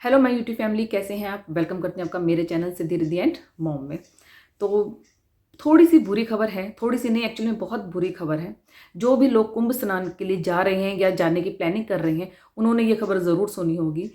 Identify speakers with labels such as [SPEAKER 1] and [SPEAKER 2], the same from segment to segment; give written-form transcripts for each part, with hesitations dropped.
[SPEAKER 1] Hello my YouTube family, कैसे हैं आप। वेलकम करते हैं आपका मेरे channel Siddhi Riddhi and mom में। तो थोड़ी सी बुरी खबर है, थोड़ी सी नहीं, एक्चुअली में बहुत बुरी खबर है। जो भी लोग कुंभ स्नान के लिए जा रहे हैं या जाने की प्लानिंग कर रहे हैं, उन्होंने ये खबर ज़रूर सुनी होगी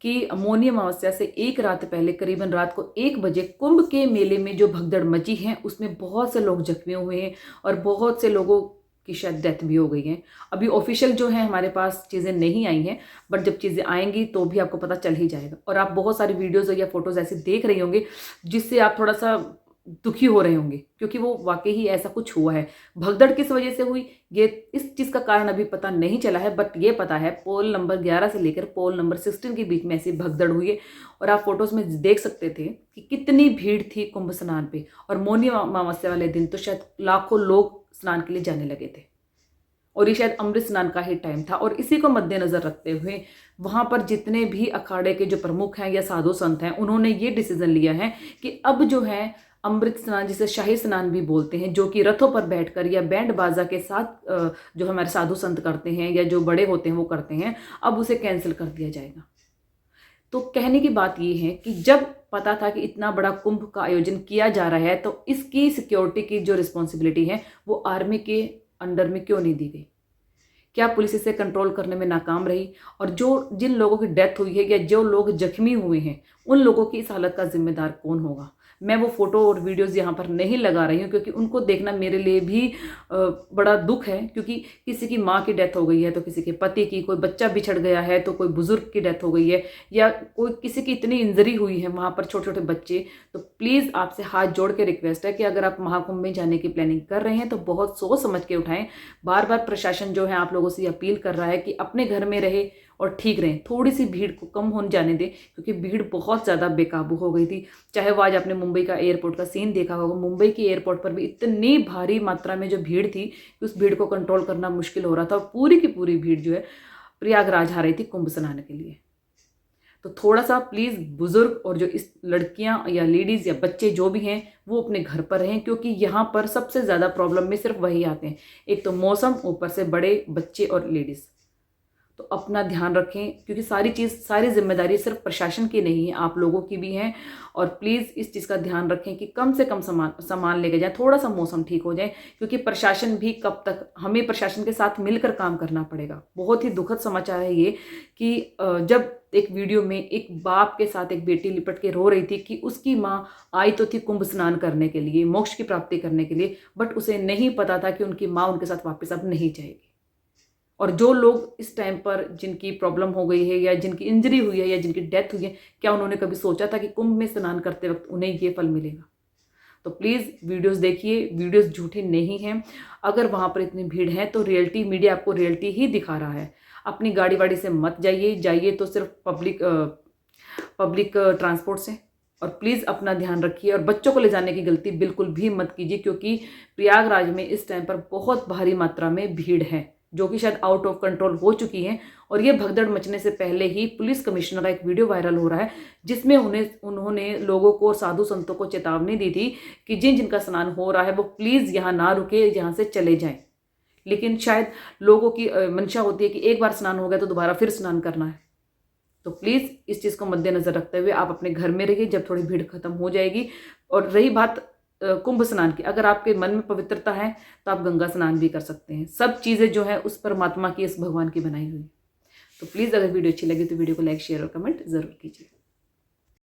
[SPEAKER 1] कि मौनी अमावस्या से एक रात पहले करीबन रात को 1 बजे कुंभ के मेले में जो भगदड़ मची है उसमें बहुत से लोग जख्मी हुए हैं और बहुत से लोगों की शायद डेथ भी हो गई है। अभी ऑफिशियल जो है हमारे पास चीज़ें नहीं आई हैं, बट जब चीज़ें आएंगी तो भी आपको पता चल ही जाएगा। और आप बहुत सारी वीडियोज़ या फोटोज़ ऐसे देख रहे होंगे जिससे आप थोड़ा सा दुखी हो रहे होंगे, क्योंकि वो वाकई ही ऐसा कुछ हुआ है। भगदड़ किस वजह से हुई ये इस चीज़ का कारण अभी पता नहीं चला है, बट ये पता है पोल नंबर 11 से लेकर पोल नंबर 16 के बीच में ऐसी भगदड़ हुई है। और आप फोटोज़ में देख सकते थे कि कितनी भीड़ थी कुंभ स्नान पे। और मौनी अमावस्या वाले दिन तो शायद लाखों लोग स्नान के लिए जाने लगे थे और ये शायद अमृत स्नान का ही टाइम था। और इसी को मद्देनजर रखते हुए वहां पर जितने भी अखाड़े के जो प्रमुख हैं या साधु संत हैं, उन्होंने ये डिसीजन लिया है कि अब जो है अमृत स्नान, जिसे शाही स्नान भी बोलते हैं, जो कि रथों पर बैठकर या बैंड बाजा के साथ जो हमारे साधु संत करते हैं या जो बड़े होते हैं वो करते हैं, अब उसे कैंसिल कर दिया जाएगा। तो कहने की बात ये है कि जब पता था कि इतना बड़ा कुंभ का आयोजन किया जा रहा है तो इसकी सिक्योरिटी की जो रिस्पॉन्सिबिलिटी है वो आर्मी के अंडर में क्यों नहीं दी गई। क्या पुलिस इसे कंट्रोल करने में नाकाम रही? और जो जिन लोगों की डेथ हुई है या जो लोग जख्मी हुए हैं, उन लोगों की इस हालत का जिम्मेदार कौन होगा? मैं वो फोटो और वीडियोस यहाँ पर नहीं लगा रही हूँ, क्योंकि उनको देखना मेरे लिए भी बड़ा दुख है। क्योंकि किसी की माँ की डेथ हो गई है तो किसी के पति की, कोई बच्चा बिछड़ गया है तो कोई बुजुर्ग की डेथ हो गई है, या कोई किसी की इतनी इंजरी हुई है वहाँ पर, छोटे छोटे बच्चे। तो प्लीज़ आपसे हाथ जोड़ के रिक्वेस्ट है कि अगर आप महाकुंभ में जाने की प्लानिंग कर रहे हैं तो बहुत सोच समझ के उठाएं। बार बार प्रशासन जो है आप लोगों से अपील कर रहा है कि अपने घर में रहे और ठीक रहें, थोड़ी सी भीड़ को कम होने जाने दें, क्योंकि भीड़ बहुत ज़्यादा बेकाबू हो गई थी। चाहे वो आज आपने मुंबई का एयरपोर्ट का सीन देखा होगा, मुंबई के एयरपोर्ट पर भी इतनी भारी मात्रा में जो भीड़ थी कि उस भीड़ को कंट्रोल करना मुश्किल हो रहा था। और पूरी की पूरी भीड़ जो है प्रयागराज आ रही थी कुंभ स्नान के लिए। तो थोड़ा सा प्लीज़ बुजुर्ग और जो इस लड़कियां या लेडीज़ या बच्चे जो भी हैं वो अपने घर पर रहें, क्योंकि यहाँ पर सबसे ज़्यादा प्रॉब्लम में सिर्फ वही आते हैं, एक तो मौसम, ऊपर से बड़े बच्चे और लेडीज़। तो अपना ध्यान रखें, क्योंकि सारी जिम्मेदारी सिर्फ प्रशासन की नहीं है, आप लोगों की भी है। और प्लीज़ इस चीज़ का ध्यान रखें कि कम से कम सामान लेके जाएं, थोड़ा सा मौसम ठीक हो जाए, क्योंकि प्रशासन भी कब तक, हमें प्रशासन के साथ मिलकर काम करना पड़ेगा। बहुत ही दुखद समाचार है ये कि जब एक वीडियो में एक बाप के साथ एक बेटी लिपट के रो रही थी कि उसकी माँ आई तो थी कुंभ स्नान करने के लिए, मोक्ष की प्राप्ति करने के लिए, बट उसे नहीं पता था कि उनकी माँ उनके साथ वापस अब नहीं जाएगी। और जो लोग इस टाइम पर जिनकी प्रॉब्लम हो गई है या जिनकी इंजरी हुई है या जिनकी डेथ हुई है, क्या उन्होंने कभी सोचा था कि कुंभ में स्नान करते वक्त उन्हें ये फल मिलेगा? तो प्लीज़ वीडियोस देखिए, वीडियोस झूठी नहीं हैं। अगर वहाँ पर इतनी भीड़ है तो रियलिटी मीडिया आपको रियलिटी ही दिखा रहा है। अपनी गाड़ी वाड़ी से मत जाइए तो सिर्फ पब्लिक ट्रांसपोर्ट से। और प्लीज़ अपना ध्यान रखिए और बच्चों को ले जाने की गलती बिल्कुल भी मत कीजिए, क्योंकि प्रयागराज में इस टाइम पर बहुत भारी मात्रा में भीड़ है जो कि शायद आउट ऑफ कंट्रोल हो चुकी है। और ये भगदड़ मचने से पहले ही पुलिस कमिश्नर का एक वीडियो वायरल हो रहा है जिसमें उन्होंने लोगों को, साधु संतों को चेतावनी दी थी कि जिनका स्नान हो रहा है वो प्लीज़ यहाँ ना रुके, यहाँ से चले जाएं। लेकिन शायद लोगों की मंशा होती है कि एक बार स्नान हो गया तो दोबारा फिर स्नान करना है। तो प्लीज़ इस चीज़ को मद्देनजर रखते हुए आप अपने घर में रहिए जब थोड़ी भीड़ खत्म हो जाएगी। और रही बात कुंभ स्नान की, अगर आपके मन में पवित्रता है तो आप गंगा स्नान भी कर सकते हैं। सब चीज़ें जो है उस परमात्मा की, इस भगवान की बनाई हुई। तो प्लीज़ अगर वीडियो अच्छी लगी तो वीडियो को लाइक, शेयर और कमेंट ज़रूर कीजिए।